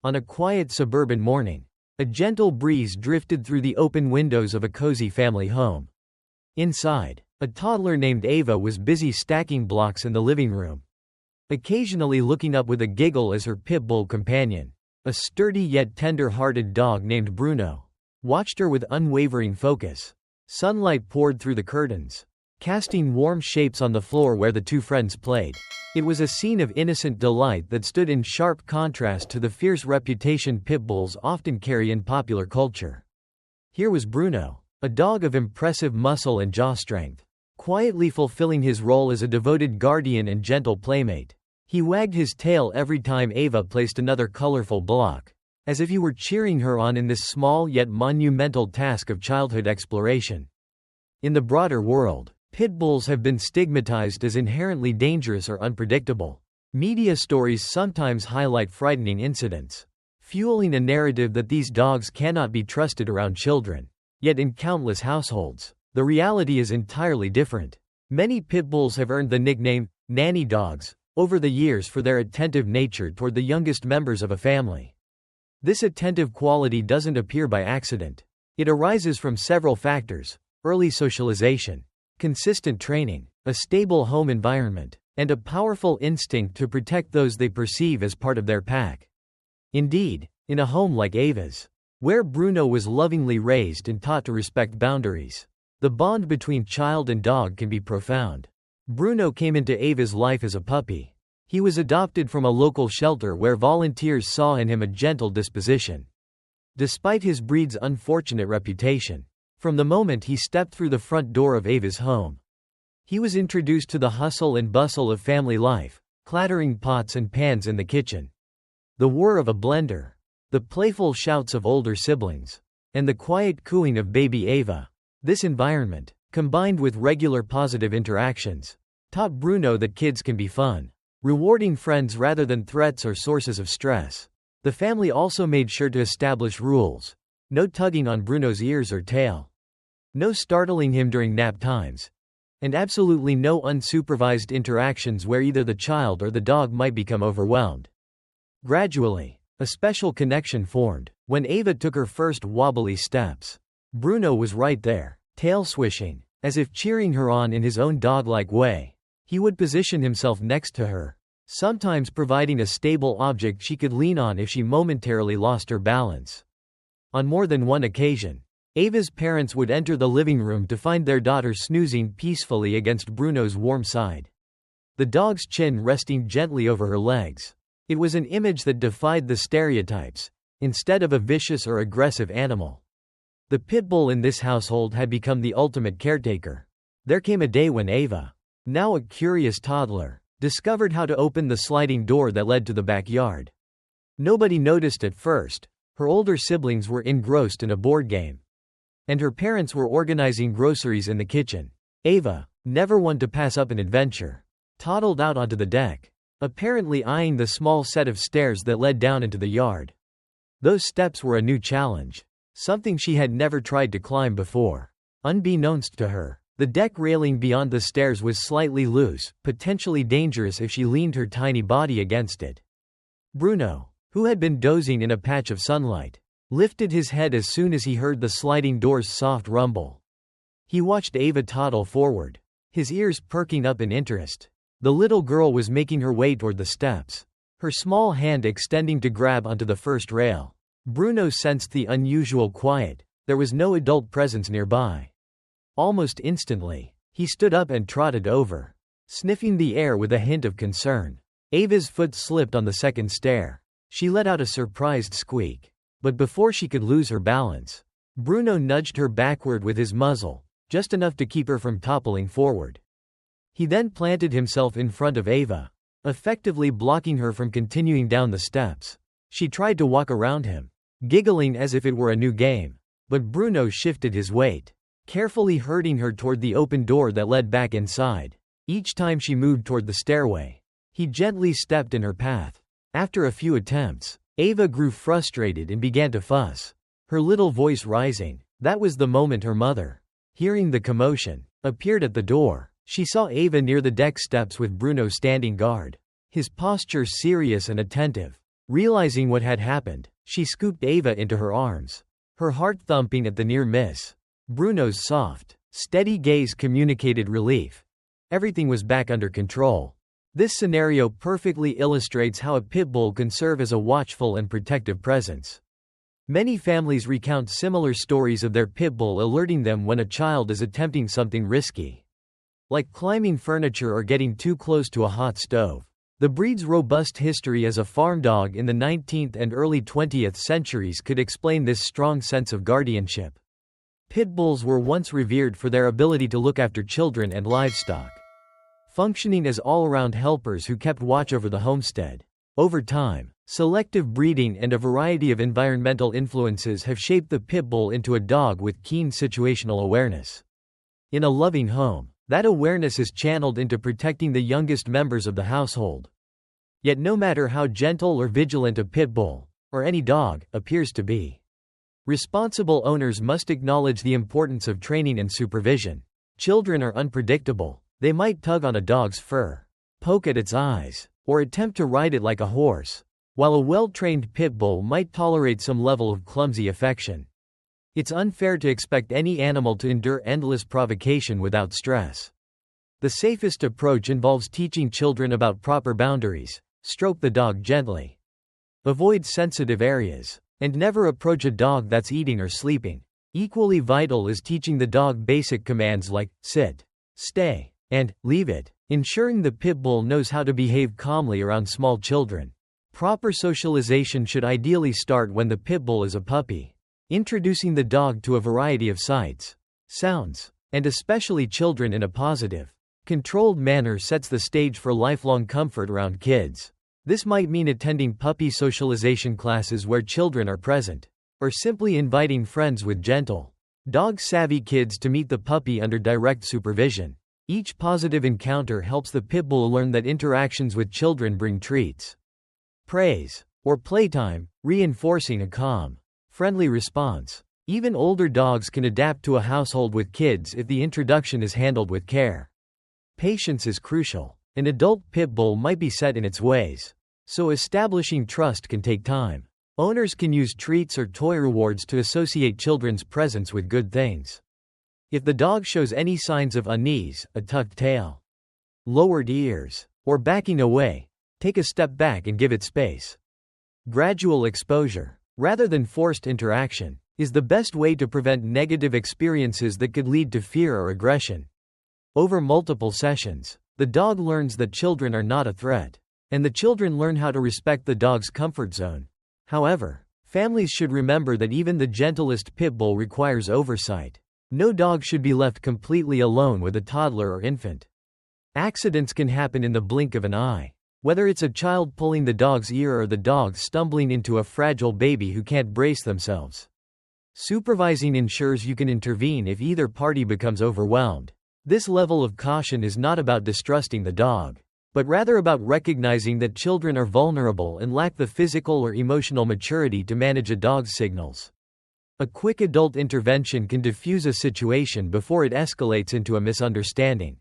On a quiet suburban morning, a gentle breeze drifted through the open windows of a cozy family home. Inside, a toddler named Ava was busy stacking blocks in the living room, occasionally looking up with a giggle as her Pitbull companion, a sturdy yet tender-hearted dog named Bruno, watched her with unwavering focus. Sunlight poured through the curtains, casting warm shapes on the floor where the two friends played. It was a scene of innocent delight that stood in sharp contrast to the fierce reputation pit bulls often carry in popular culture. Here was Bruno, a dog of impressive muscle and jaw strength, quietly fulfilling his role as a devoted guardian and gentle playmate. He wagged his tail every time Ava placed another colorful block, as if he were cheering her on in this small yet monumental task of childhood exploration. In the broader world, pit bulls have been stigmatized as inherently dangerous or unpredictable. Media stories sometimes highlight frightening incidents, fueling a narrative that these dogs cannot be trusted around children. Yet in countless households, the reality is entirely different. Many pit bulls have earned the nickname nanny dogs over the years for their attentive nature toward the youngest members of a family. This attentive quality doesn't appear by accident. It arises from several factors: early socialization, consistent training, a stable home environment, and a powerful instinct to protect those they perceive as part of their pack. Indeed, in a home like Ava's, where Bruno was lovingly raised and taught to respect boundaries, the bond between child and dog can be profound. Bruno came into Ava's life as a puppy. He was adopted from a local shelter where volunteers saw in him a gentle disposition. Despite his breed's unfortunate reputation, from the moment he stepped through the front door of Ava's home, he was introduced to the hustle and bustle of family life, clattering pots and pans in the kitchen, the whir of a blender, the playful shouts of older siblings, and the quiet cooing of baby Ava. This environment, combined with regular positive interactions, taught Bruno that kids can be fun, rewarding friends rather than threats or sources of stress. The family also made sure to establish rules: no tugging on Bruno's ears or tail, no startling him during nap times, and absolutely no unsupervised interactions where either the child or the dog might become overwhelmed. Gradually, a special connection formed. When Ava took her first wobbly steps, Bruno was right there, tail swishing, as if cheering her on in his own dog-like way. He would position himself next to her, sometimes providing a stable object she could lean on if she momentarily lost her balance. On more than one occasion, Ava's parents would enter the living room to find their daughter snoozing peacefully against Bruno's warm side, the dog's chin resting gently over her legs. It was an image that defied the stereotypes. Instead of a vicious or aggressive animal, the pit bull in this household had become the ultimate caretaker. There came a day when Ava, now a curious toddler, discovered how to open the sliding door that led to the backyard. Nobody noticed at first. Her older siblings were engrossed in a board game, and her parents were organizing groceries in the kitchen. Ava, never one to pass up an adventure, toddled out onto the deck, apparently eyeing the small set of stairs that led down into the yard. Those steps were a new challenge, something she had never tried to climb before. Unbeknownst to her, the deck railing beyond the stairs was slightly loose, potentially dangerous if she leaned her tiny body against it. Bruno, who had been dozing in a patch of sunlight, lifted his head as soon as he heard the sliding door's soft rumble. He watched Ava toddle forward, his ears perking up in interest. The little girl was making her way toward the steps, her small hand extending to grab onto the first rail. Bruno sensed the unusual quiet. There was no adult presence nearby. Almost instantly, he stood up and trotted over, sniffing the air with a hint of concern. Ava's foot slipped on the second stair. She let out a surprised squeak. But before she could lose her balance, Bruno nudged her backward with his muzzle, just enough to keep her from toppling forward. He then planted himself in front of Ava, effectively blocking her from continuing down the steps. She tried to walk around him, giggling as if it were a new game, but Bruno shifted his weight, carefully herding her toward the open door that led back inside. Each time she moved toward the stairway, he gently stepped in her path. After a few attempts, Ava grew frustrated and began to fuss, her little voice rising. That was the moment her mother, hearing the commotion, appeared at the door. She saw Ava near the deck steps with Bruno standing guard, his posture serious and attentive. Realizing what had happened, she scooped Ava into her arms. Her heart thumping at the near miss. Bruno's soft, steady gaze communicated relief. Everything was back under control. This scenario perfectly illustrates how a pit bull can serve as a watchful and protective presence. Many families recount similar stories of their pit bull alerting them when a child is attempting something risky, like climbing furniture or getting too close to a hot stove. The breed's robust history as a farm dog in the 19th and early 20th centuries could explain this strong sense of guardianship. Pit bulls were once revered for their ability to look after children and livestock, functioning as all-around helpers who kept watch over the homestead. Over time, selective breeding and a variety of environmental influences have shaped the pit bull into a dog with keen situational awareness. In a loving home, that awareness is channeled into protecting the youngest members of the household. Yet no matter how gentle or vigilant a pit bull, or any dog, appears to be, responsible owners must acknowledge the importance of training and supervision. Children are unpredictable. They might tug on a dog's fur, poke at its eyes, or attempt to ride it like a horse, while a well-trained pit bull might tolerate some level of clumsy affection. It's unfair to expect any animal to endure endless provocation without stress. The safest approach involves teaching children about proper boundaries. Stroke the dog gently. Avoid sensitive areas, and never approach a dog that's eating or sleeping. Equally vital is teaching the dog basic commands like sit, stay, and leave it, ensuring the pit bull knows how to behave calmly around small children. Proper socialization should ideally start when the pit bull is a puppy. Introducing the dog to a variety of sights, sounds, and especially children in a positive, controlled manner sets the stage for lifelong comfort around kids. This might mean attending puppy socialization classes where children are present, or simply inviting friends with gentle, dog-savvy kids to meet the puppy under direct supervision. Each positive encounter helps the pit bull learn that interactions with children bring treats, praise, or playtime, reinforcing a calm, friendly response. Even older dogs can adapt to a household with kids if the introduction is handled with care. Patience is crucial. An adult pit bull might be set in its ways, so establishing trust can take time. Owners can use treats or toy rewards to associate children's presence with good things. If the dog shows any signs of unease, a tucked tail, lowered ears, or backing away, take a step back and give it space. Gradual exposure, rather than forced interaction, is the best way to prevent negative experiences that could lead to fear or aggression. Over multiple sessions, the dog learns that children are not a threat, and the children learn how to respect the dog's comfort zone. However, families should remember that even the gentlest pit bull requires oversight. No dog should be left completely alone with a toddler or infant. Accidents can happen in the blink of an eye. Whether it's a child pulling the dog's ear or the dog stumbling into a fragile baby who can't brace themselves. Supervising ensures you can intervene if either party becomes overwhelmed. This level of caution is not about distrusting the dog, but rather about recognizing that children are vulnerable and lack the physical or emotional maturity to manage a dog's signals. A quick adult intervention can diffuse a situation before it escalates into a misunderstanding.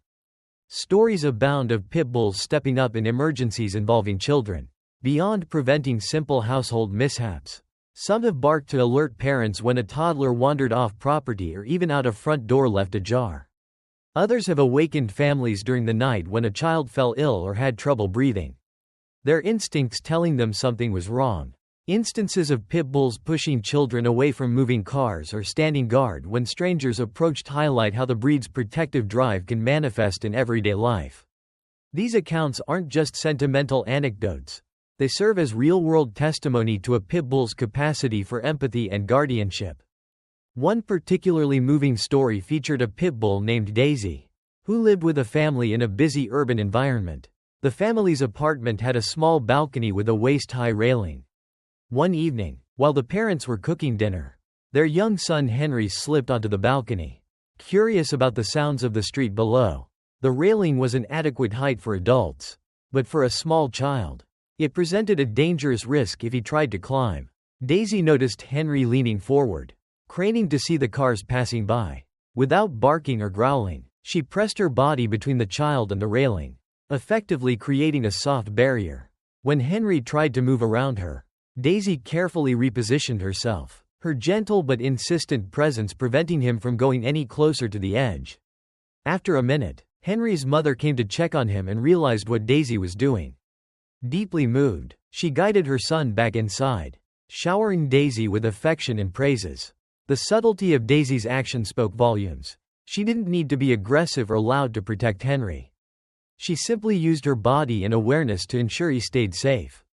Stories abound of pit bulls stepping up in emergencies involving children. Beyond preventing simple household mishaps, some have barked to alert parents when a toddler wandered off property or even out a front door left ajar. Others have awakened families during the night when a child fell ill or had trouble breathing, their instincts telling them something was wrong. Instances of pit bulls pushing children away from moving cars or standing guard when strangers approached highlight how the breed's protective drive can manifest in everyday life. These accounts aren't just sentimental anecdotes. They serve as real-world testimony to a pit bull's capacity for empathy and guardianship. One particularly moving story featured a pit bull named Daisy, who lived with a family in a busy urban environment. The family's apartment had a small balcony with a waist-high railing. One evening, while the parents were cooking dinner, their young son Henry slipped onto the balcony. Curious about the sounds of the street below, the railing was an adequate height for adults, but for a small child, it presented a dangerous risk if he tried to climb. Daisy noticed Henry leaning forward, craning to see the cars passing by. Without barking or growling, she pressed her body between the child and the railing, effectively creating a soft barrier. When Henry tried to move around her, Daisy carefully repositioned herself, her gentle but insistent presence preventing him from going any closer to the edge. After a minute, Henry's mother came to check on him and realized what Daisy was doing. Deeply moved, she guided her son back inside, showering Daisy with affection and praises. The subtlety of Daisy's action spoke volumes. She didn't need to be aggressive or loud to protect Henry. She simply used her body and awareness to ensure he stayed safe.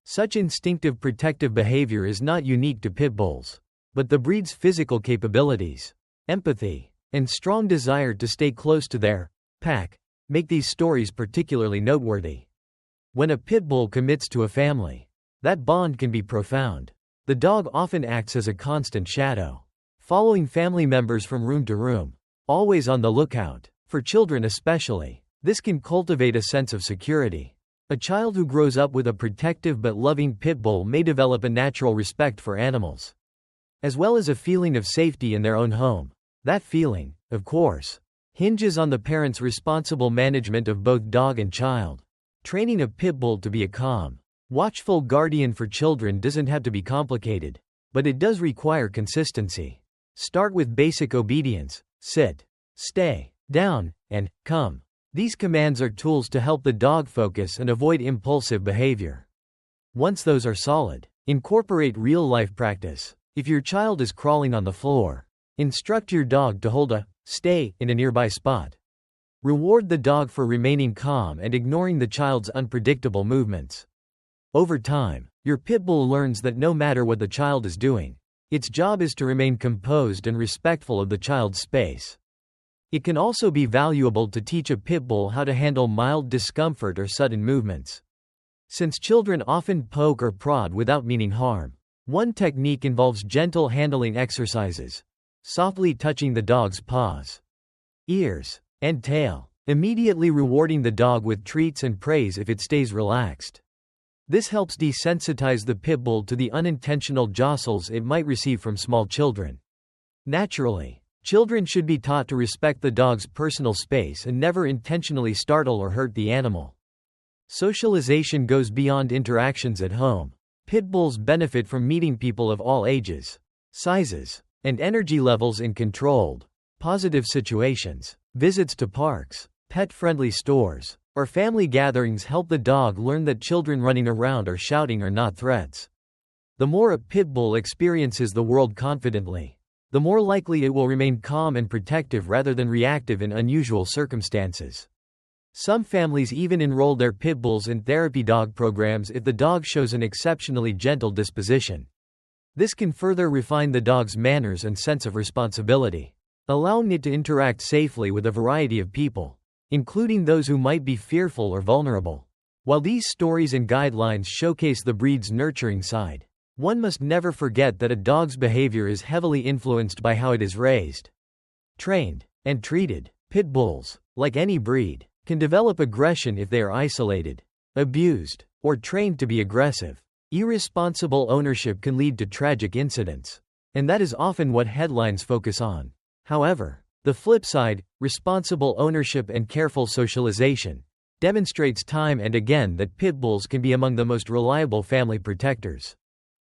Such instinctive protective behavior is not unique to pit bulls, but the breed's physical capabilities, empathy, and strong desire to stay close to their pack make these stories particularly noteworthy. When a pit bull commits to a family, that bond can be profound. The dog often acts as a constant shadow, following family members from room to room, always on the lookout. For children especially, this can cultivate a sense of security. A child who grows up with a protective but loving pit bull may develop a natural respect for animals, as well as a feeling of safety in their own home. That feeling, of course, hinges on the parent's responsible management of both dog and child. Training a pit bull to be a calm, watchful guardian for children doesn't have to be complicated, but it does require consistency. Start with basic obedience: sit, stay, down, and come. These commands are tools to help the dog focus and avoid impulsive behavior. Once those are solid, incorporate real-life practice. If your child is crawling on the floor, instruct your dog to hold a stay in a nearby spot. Reward the dog for remaining calm and ignoring the child's unpredictable movements. Over time, your pit bull learns that no matter what the child is doing, its job is to remain composed and respectful of the child's space. It can also be valuable to teach a pit bull how to handle mild discomfort or sudden movements. Since children often poke or prod without meaning harm, one technique involves gentle handling exercises, softly touching the dog's paws, ears, and tail, immediately rewarding the dog with treats and praise if it stays relaxed. This helps desensitize the pit bull to the unintentional jostles it might receive from small children. Naturally, children should be taught to respect the dog's personal space and never intentionally startle or hurt the animal. Socialization goes beyond interactions at home. Pit bulls benefit from meeting people of all ages, sizes, and energy levels in controlled, positive situations. Visits to parks, pet-friendly stores, or family gatherings help the dog learn that children running around or shouting are not threats. The more a pit bull experiences the world confidently, the more likely it will remain calm and protective rather than reactive in unusual circumstances. Some families even enroll their pit bulls in therapy dog programs if the dog shows an exceptionally gentle disposition. This can further refine the dog's manners and sense of responsibility, allowing it to interact safely with a variety of people, including those who might be fearful or vulnerable. While these stories and guidelines showcase the breed's nurturing side, one must never forget that a dog's behavior is heavily influenced by how it is raised, trained, and treated. Pit bulls, like any breed, can develop aggression if they are isolated, abused, or trained to be aggressive. Irresponsible ownership can lead to tragic incidents, and that is often what headlines focus on. However, the flip side, responsible ownership and careful socialization, demonstrates time and again that pit bulls can be among the most reliable family protectors.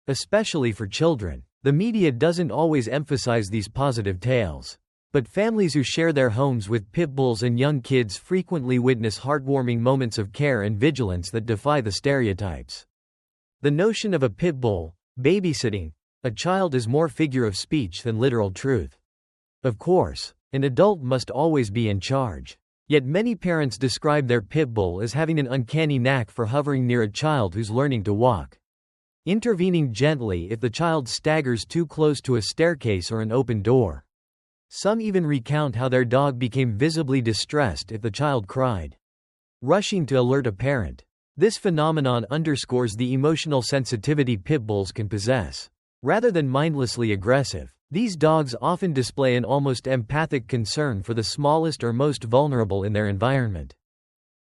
Especially for children, the media doesn't always emphasize these positive tales. But families who share their homes with pit bulls and young kids frequently witness heartwarming moments of care and vigilance that defy the stereotypes. The notion of a pit bull babysitting a child is more figure of speech than literal truth. Of course, an adult must always be in charge. Yet many parents describe their pit bull as having an uncanny knack for hovering near a child who's learning to walk, intervening gently if the child staggers too close to a staircase or an open door. Some even recount how their dog became visibly distressed if the child cried, rushing to alert a parent. This phenomenon underscores the emotional sensitivity pit bulls can possess. Rather than mindlessly aggressive, these dogs often display an almost empathic concern for the smallest or most vulnerable in their environment.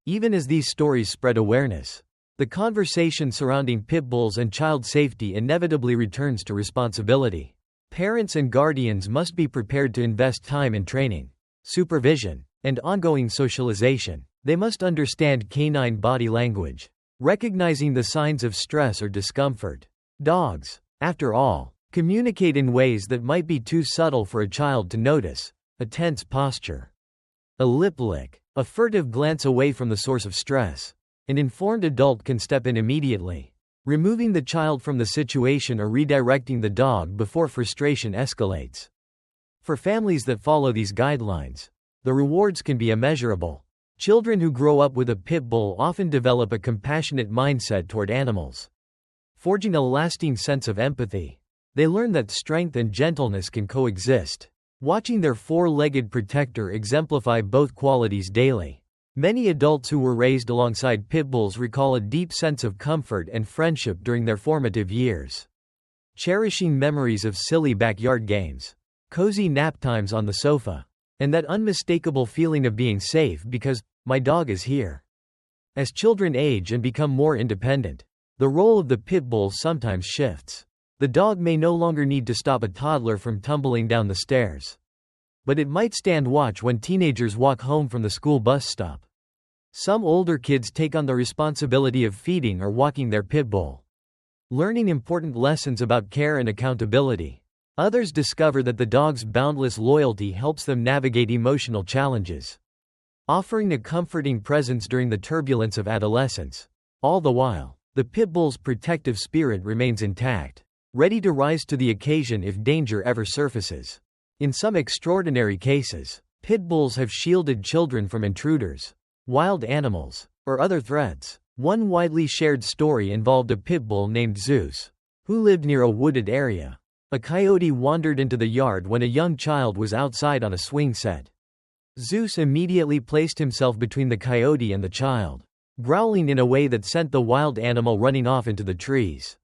Even as these stories spread awareness, the conversation surrounding pit bulls and child safety inevitably returns to responsibility. Parents and guardians must be prepared to invest time in training, supervision, and ongoing socialization. They must understand canine body language, recognizing the signs of stress or discomfort. Dogs, after all, communicate in ways that might be too subtle for a child to notice: a tense posture, a lip lick, a furtive glance away from the source of stress. An informed adult can step in immediately, removing the child from the situation or redirecting the dog before frustration escalates. For families that follow these guidelines, the rewards can be immeasurable. Children who grow up with a pit bull often develop a compassionate mindset toward animals, forging a lasting sense of empathy. They learn that strength and gentleness can coexist, watching their four-legged protector exemplify both qualities daily. Many adults who were raised alongside pit bulls recall a deep sense of comfort and friendship during their formative years, cherishing memories of silly backyard games, cozy nap times on the sofa, and that unmistakable feeling of being safe because my dog is here. As children age and become more independent, the role of the pit bull sometimes shifts. The dog may no longer need to stop a toddler from tumbling down the stairs, but it might stand watch when teenagers walk home from the school bus stop. Some older kids take on the responsibility of feeding or walking their pit bull, learning important lessons about care and accountability. Others discover that the dog's boundless loyalty helps them navigate emotional challenges, offering a comforting presence during the turbulence of adolescence. All the while, the pit bull's protective spirit remains intact, ready to rise to the occasion if danger ever surfaces. In some extraordinary cases, pit bulls have shielded children from intruders, wild animals, or other threats. One widely shared story involved a pit bull named Zeus, who lived near a wooded area. A coyote wandered into the yard when a young child was outside on a swing set. Zeus immediately placed himself between the coyote and the child, growling in a way that sent the wild animal running off into the trees.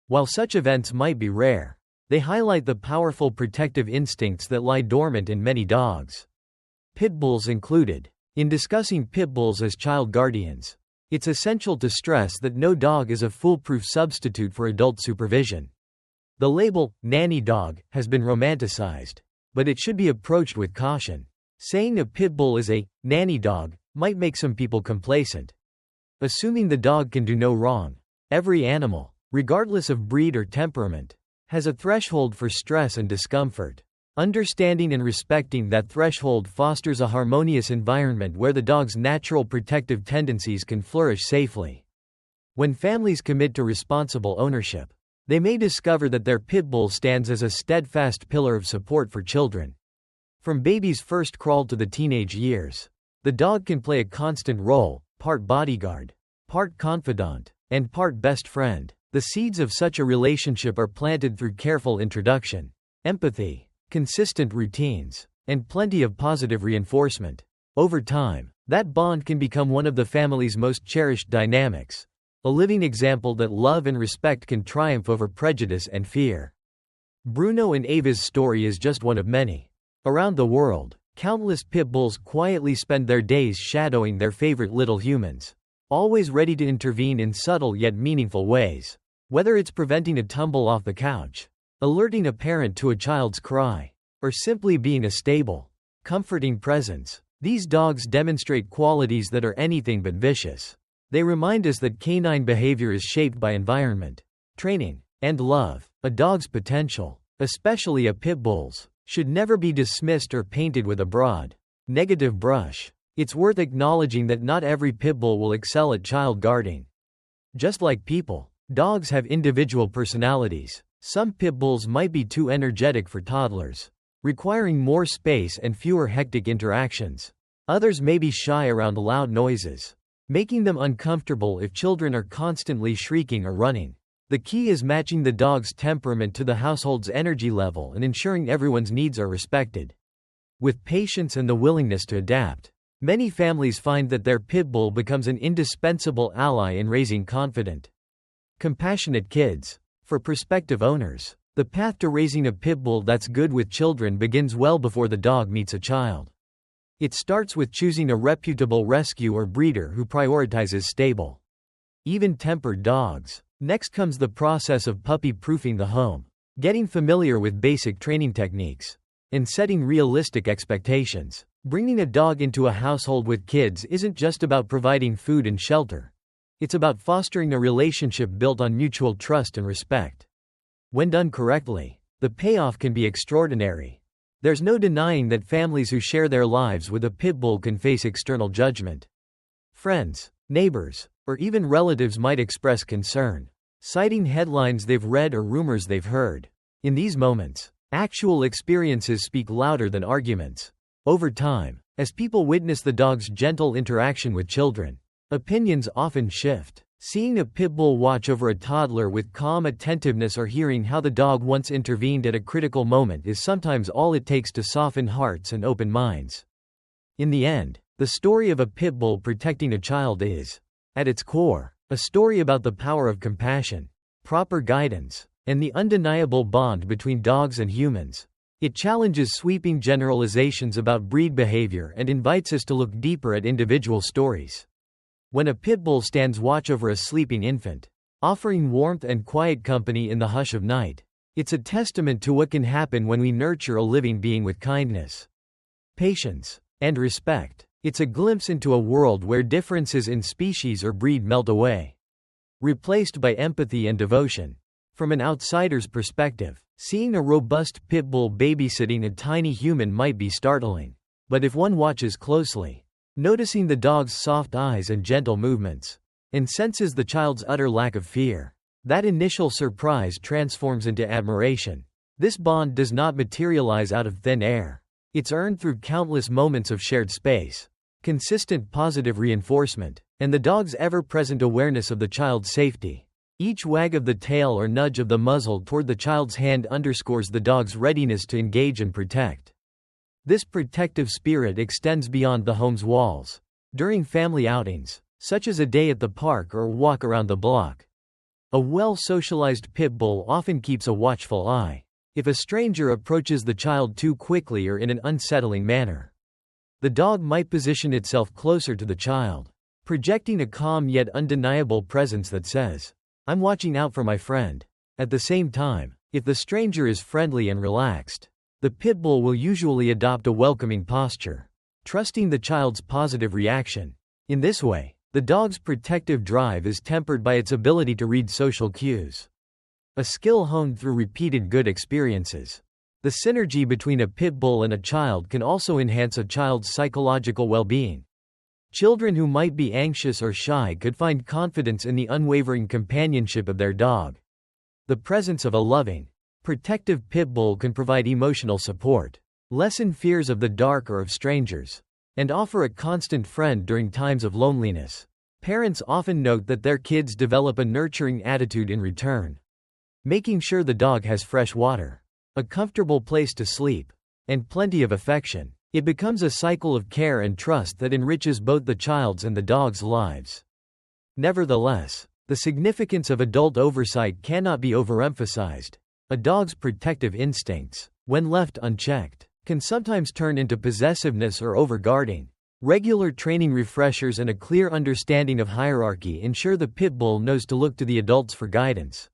While such events might be rare, they highlight the powerful protective instincts that lie dormant in many dogs, pit bulls included. In discussing pit bulls as child guardians, it's essential to stress that no dog is a foolproof substitute for adult supervision. The label, nanny dog, has been romanticized, but it should be approached with caution. Saying a pit bull is a nanny dog might make some people complacent, assuming the dog can do no wrong. Every animal, regardless of breed or temperament, has a threshold for stress and discomfort. Understanding and respecting that threshold fosters a harmonious environment where the dog's natural protective tendencies can flourish safely. When families commit to responsible ownership, they may discover that their pit bull stands as a steadfast pillar of support for children. From baby's first crawl to the teenage years, the dog can play a constant role, part bodyguard, part confidant, and part best friend. The seeds of such a relationship are planted through careful introduction, empathy, consistent routines, and plenty of positive reinforcement. Over time, that bond can become one of the family's most cherished dynamics, a living example that love and respect can triumph over prejudice and fear. Bruno and Ava's story is just one of many. Around the world, countless pit bulls quietly spend their days shadowing their favorite little humans, always ready to intervene in subtle yet meaningful ways. Whether it's preventing a tumble off the couch, alerting a parent to a child's cry, or simply being a stable, comforting presence, these dogs demonstrate qualities that are anything but vicious. They remind us that canine behavior is shaped by environment, training, and love. A dog's potential, especially a pit bull's, should never be dismissed or painted with a broad, negative brush. It's worth acknowledging that not every pit bull will excel at child guarding. Just like people, dogs have individual personalities. Some pit bulls might be too energetic for toddlers, requiring more space and fewer hectic interactions. Others may be shy around loud noises, making them uncomfortable if children are constantly shrieking or running. The key is matching the dog's temperament to the household's energy level and ensuring everyone's needs are respected. With patience and the willingness to adapt, many families find that their pit bull becomes an indispensable ally in raising confident, compassionate kids. For prospective owners, the path to raising a pit bull that's good with children begins well before the dog meets a child. It starts with choosing a reputable rescue or breeder who prioritizes stable, even-tempered dogs. Next comes the process of puppy-proofing the home, getting familiar with basic training techniques, and setting realistic expectations. Bringing a dog into a household with kids isn't just about providing food and shelter. It's about fostering a relationship built on mutual trust and respect. When done correctly, the payoff can be extraordinary. There's no denying that families who share their lives with a pit bull can face external judgment. Friends, neighbors, or even relatives might express concern, citing headlines they've read or rumors they've heard. In these moments, actual experiences speak louder than arguments. Over time, as people witness the dog's gentle interaction with children, opinions often shift. Seeing a pit bull watch over a toddler with calm attentiveness or hearing how the dog once intervened at a critical moment is sometimes all it takes to soften hearts and open minds. In the end, the story of a pit bull protecting a child is, at its core, a story about the power of compassion, proper guidance, and the undeniable bond between dogs and humans. It challenges sweeping generalizations about breed behavior and invites us to look deeper at individual stories. When a pit bull stands watch over a sleeping infant, offering warmth and quiet company in the hush of night, it's a testament to what can happen when we nurture a living being with kindness, patience, and respect. It's a glimpse into a world where differences in species or breed melt away, replaced by empathy and devotion. From an outsider's perspective, seeing a robust pit bull babysitting a tiny human might be startling. But if one watches closely, noticing the dog's soft eyes and gentle movements, and senses the child's utter lack of fear, that initial surprise transforms into admiration. This bond does not materialize out of thin air. It's earned through countless moments of shared space, consistent positive reinforcement, and the dog's ever-present awareness of the child's safety. Each wag of the tail or nudge of the muzzle toward the child's hand underscores the dog's readiness to engage and protect. This protective spirit extends beyond the home's walls. During family outings, such as a day at the park or a walk around the block, a well-socialized pit bull often keeps a watchful eye. If a stranger approaches the child too quickly or in an unsettling manner, the dog might position itself closer to the child, projecting a calm yet undeniable presence that says, "I'm watching out for my friend." At the same time, if the stranger is friendly and relaxed, the pit bull will usually adopt a welcoming posture, trusting the child's positive reaction. In this way, the dog's protective drive is tempered by its ability to read social cues, a skill honed through repeated good experiences. The synergy between a pit bull and a child can also enhance a child's psychological well-being. Children who might be anxious or shy could find confidence in the unwavering companionship of their dog. The presence of a loving, protective pit bull can provide emotional support, lessen fears of the dark or of strangers, and offer a constant friend during times of loneliness. Parents often note that their kids develop a nurturing attitude in return, making sure the dog has fresh water, a comfortable place to sleep, and plenty of affection. It becomes a cycle of care and trust that enriches both the child's and the dog's lives. Nevertheless, the significance of adult oversight cannot be overemphasized. A dog's protective instincts, when left unchecked, can sometimes turn into possessiveness or overguarding. Regular training refreshers and a clear understanding of hierarchy ensure the pit bull knows to look to the adults for guidance.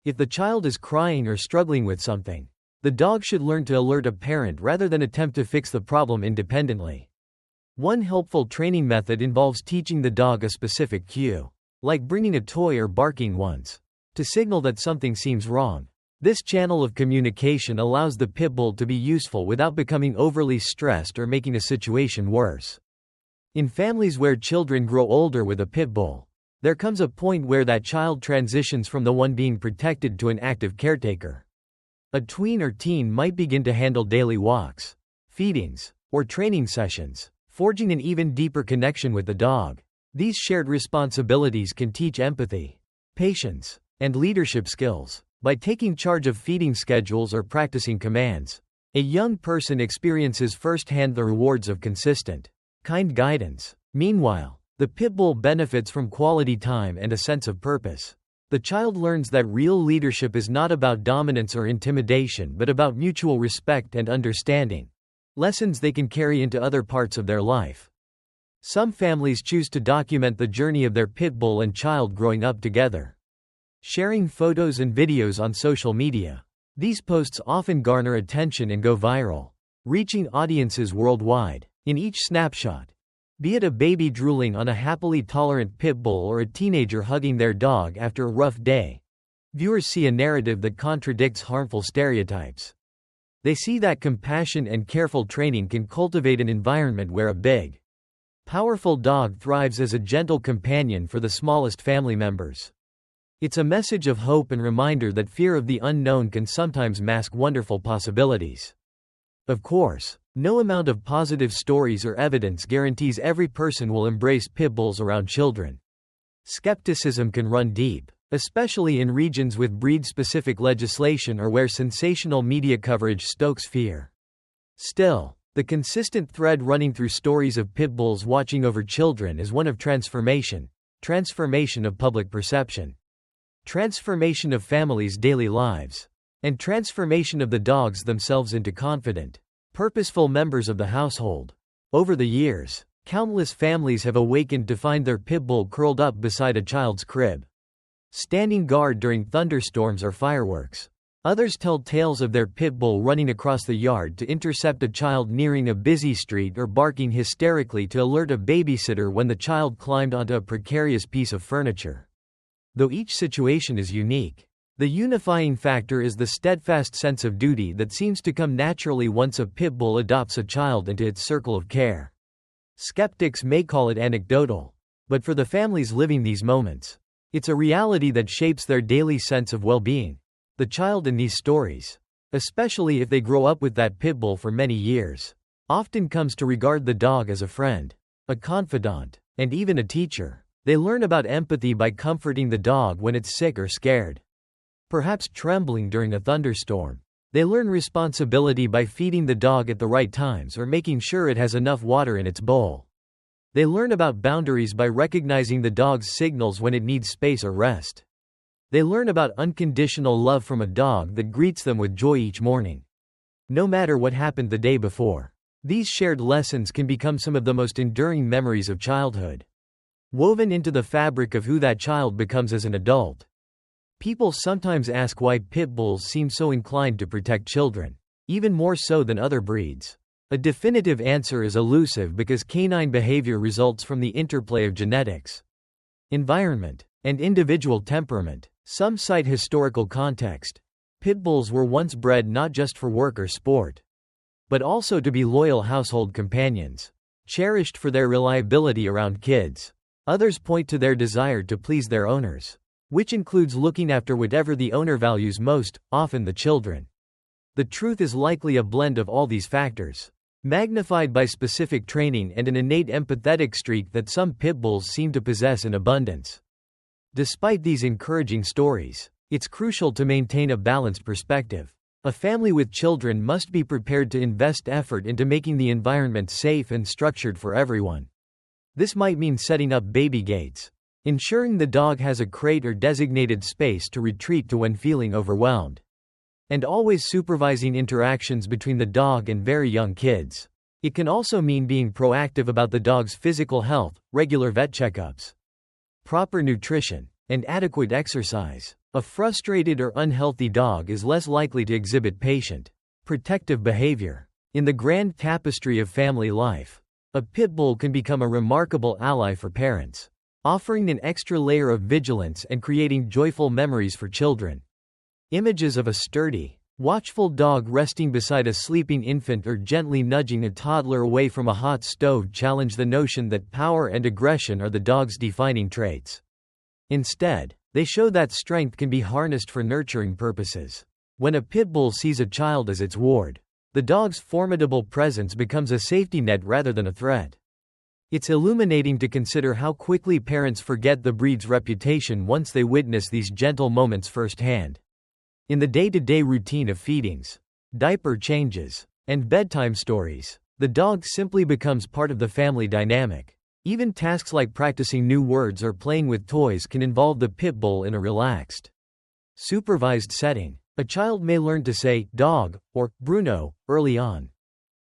If the child is crying or struggling with something, the dog should learn to alert a parent rather than attempt to fix the problem independently. One helpful training method involves teaching the dog a specific cue, like bringing a toy or barking once, to signal that something seems wrong. This channel of communication allows the pit bull to be useful without becoming overly stressed or making a situation worse. In families where children grow older with a pit bull, there comes a point where that child transitions from the one being protected to an active caretaker. A tween or teen might begin to handle daily walks, feedings, or training sessions, forging an even deeper connection with the dog. These shared responsibilities can teach empathy, patience, and leadership skills. By taking charge of feeding schedules or practicing commands, a young person experiences firsthand the rewards of consistent, kind guidance. Meanwhile, the pit bull benefits from quality time and a sense of purpose. The child learns that real leadership is not about dominance or intimidation but about mutual respect and understanding, lessons they can carry into other parts of their life. Some families choose to document the journey of their pit bull and child growing up together, sharing photos and videos on social media. These posts often garner attention and go viral, reaching audiences worldwide. In each snapshot, Be it a baby drooling on a happily tolerant pit bull or a teenager hugging their dog after a rough day, viewers see a narrative that contradicts harmful stereotypes. They see that compassion and careful training can cultivate an environment where a big, powerful dog thrives as a gentle companion for the smallest family members. It's a message of hope and reminder that fear of the unknown can sometimes mask wonderful possibilities. Of course, no amount of positive stories or evidence guarantees every person will embrace pit bulls around children. Skepticism can run deep, especially in regions with breed-specific legislation or where sensational media coverage stokes fear. Still, the consistent thread running through stories of pit bulls watching over children is one of transformation of public perception, transformation of families' daily lives, and transformation of the dogs themselves into confident, purposeful members of the household. Over the years, countless families have awakened to find their pit bull curled up beside a child's crib, standing guard during thunderstorms or fireworks. Others tell tales of their pit bull running across the yard to intercept a child nearing a busy street or barking hysterically to alert a babysitter when the child climbed onto a precarious piece of furniture. Though each situation is unique, the unifying factor is the steadfast sense of duty that seems to come naturally once a pit bull adopts a child into its circle of care. Skeptics may call it anecdotal, but for the families living these moments, it's a reality that shapes their daily sense of well-being. The child in these stories, especially if they grow up with that pit bull for many years, often comes to regard the dog as a friend, a confidant, and even a teacher. They learn about empathy by comforting the dog when it's sick or scared, perhaps trembling during a thunderstorm. They learn responsibility by feeding the dog at the right times or making sure it has enough water in its bowl. They learn about boundaries by recognizing the dog's signals when it needs space or rest. They learn about unconditional love from a dog that greets them with joy each morning, no matter what happened the day before. These shared lessons can become some of the most enduring memories of childhood, woven into the fabric of who that child becomes as an adult. People sometimes ask why pit bulls seem so inclined to protect children, even more so than other breeds. A definitive answer is elusive because canine behavior results from the interplay of genetics, environment, and individual temperament. Some cite historical context. Pit bulls were once bred not just for work or sport, but also to be loyal household companions, cherished for their reliability around kids. Others point to their desire to please their owners, which includes looking after whatever the owner values most, often the children. The truth is likely a blend of all these factors, magnified by specific training and an innate empathetic streak that some pit bulls seem to possess in abundance. Despite these encouraging stories, it's crucial to maintain a balanced perspective. A family with children must be prepared to invest effort into making the environment safe and structured for everyone. This might mean setting up baby gates, ensuring the dog has a crate or designated space to retreat to when feeling overwhelmed, and always supervising interactions between the dog and very young kids. It can also mean being proactive about the dog's physical health, regular vet checkups, proper nutrition, and adequate exercise. A frustrated or unhealthy dog is less likely to exhibit patient, protective behavior. In the grand tapestry of family life, a pit bull can become a remarkable ally for parents, offering an extra layer of vigilance and creating joyful memories for children. Images of a sturdy, watchful dog resting beside a sleeping infant or gently nudging a toddler away from a hot stove challenge the notion that power and aggression are the dog's defining traits. Instead, they show that strength can be harnessed for nurturing purposes. When a pit bull sees a child as its ward, the dog's formidable presence becomes a safety net rather than a threat. It's illuminating to consider how quickly parents forget the breed's reputation once they witness these gentle moments firsthand. In the day-to-day routine of feedings, diaper changes, and bedtime stories, the dog simply becomes part of the family dynamic. Even tasks like practicing new words or playing with toys can involve the pit bull in a relaxed, supervised setting. A child may learn to say, "dog," or "Bruno," early on,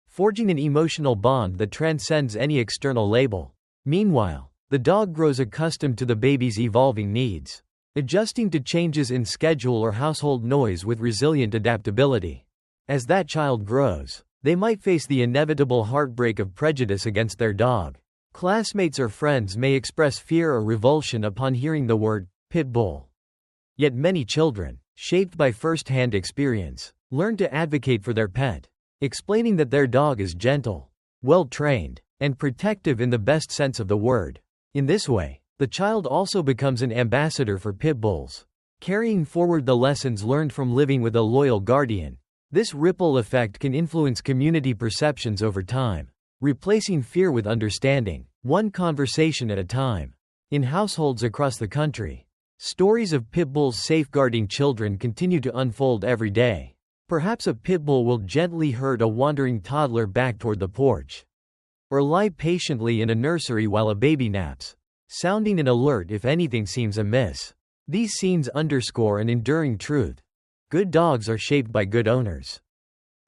forging an emotional bond that transcends any external label. Meanwhile, the dog grows accustomed to the baby's evolving needs, adjusting to changes in schedule or household noise with resilient adaptability. As that child grows, they might face the inevitable heartbreak of prejudice against their dog. Classmates or friends may express fear or revulsion upon hearing the word Pitbull. Yet many children, shaped by first-hand experience, learn to advocate for their pet, explaining that their dog is gentle, well-trained, and protective in the best sense of the word. In this way, the child also becomes an ambassador for pit bulls, carrying forward the lessons learned from living with a loyal guardian. This ripple effect can influence community perceptions over time, replacing fear with understanding, one conversation at a time. In households across the country, stories of pit bulls safeguarding children continue to unfold every day. Perhaps a pit bull will gently herd a wandering toddler back toward the porch, or lie patiently in a nursery while a baby naps, sounding an alert if anything seems amiss. These scenes underscore an enduring truth. Good dogs are shaped by good owners.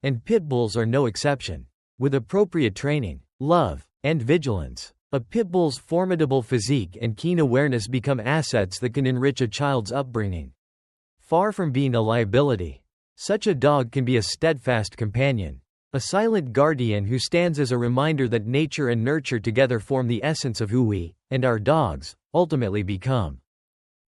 And pit bulls are no exception. With appropriate training, love, and vigilance, a pit bull's formidable physique and keen awareness become assets that can enrich a child's upbringing. Far from being a liability, such a dog can be a steadfast companion, a silent guardian who stands as a reminder that nature and nurture together form the essence of who we, and our dogs, ultimately become.